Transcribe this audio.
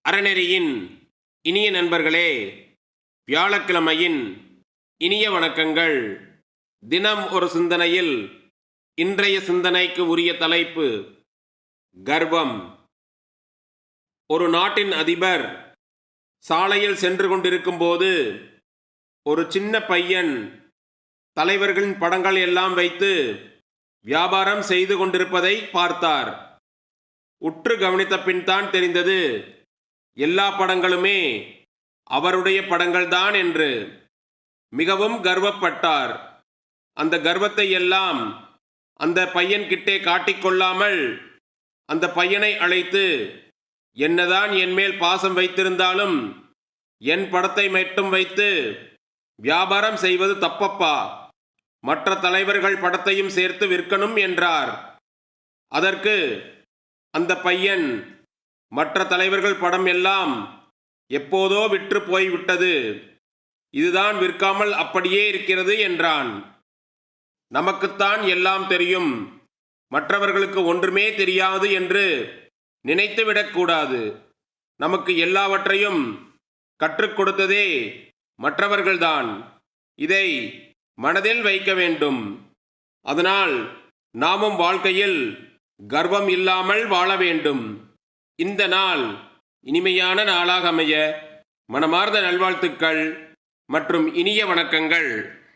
அறநெறியின் இனிய நண்பர்களே, வியாழக்கிழமையின் இனிய வணக்கங்கள். தினம் ஒரு சிந்தனையில் இன்றைய சிந்தனைக்கு உரிய தலைப்பு கர்வம். ஒரு நாட்டின் அதிபர் சாலையில் சென்று கொண்டிருக்கும் போது ஒரு சின்ன பையன் தலைவர்களின் படங்கள் எல்லாம் வைத்து வியாபாரம் செய்து கொண்டிருப்பதை பார்த்தார். உற்று கவனித்த பின் தான் தெரிந்தது, எல்லா படங்களுமே அவருடைய படங்கள்தான் என்று. மிகவும் கர்வப்பட்டார். அந்த கர்வத்தை எல்லாம் அந்த பையன் கிட்டே காட்டிக்கொள்ளாமல் அந்த பையனை அழைத்து, என்னதான் என் மேல் பாசம் வைத்திருந்தாலும் என் படத்தை மட்டும் வைத்து வியாபாரம் செய்வது தப்பப்பா, மற்ற தலைவர்கள் படத்தையும் சேர்த்து விற்கணும் என்றார். அதற்கு அந்த பையன், மற்ற தலைவர்கள் படம் எல்லாம் எப்போதோ விற்று போய்விட்டது, இதுதான் விற்காமல் அப்படியே இருக்கிறது என்றான். நமக்குத்தான் எல்லாம் தெரியும், மற்றவர்களுக்கு ஒன்றுமே தெரியாது என்று நினைத்துவிடக்கூடாது. நமக்கு எல்லாவற்றையும் கற்றுக் கொடுத்ததே மற்றவர்கள்தான். இதை மனதில் வைக்க வேண்டும். அதனால் நாமும் வாழ்க்கையில் கர்வம் இல்லாமல் வாழ வேண்டும். இந்த நாள் இனிமையான நாளாக அமைய மனமார்ந்த நல்வாழ்த்துக்கள் மற்றும் இனிய வணக்கங்கள்.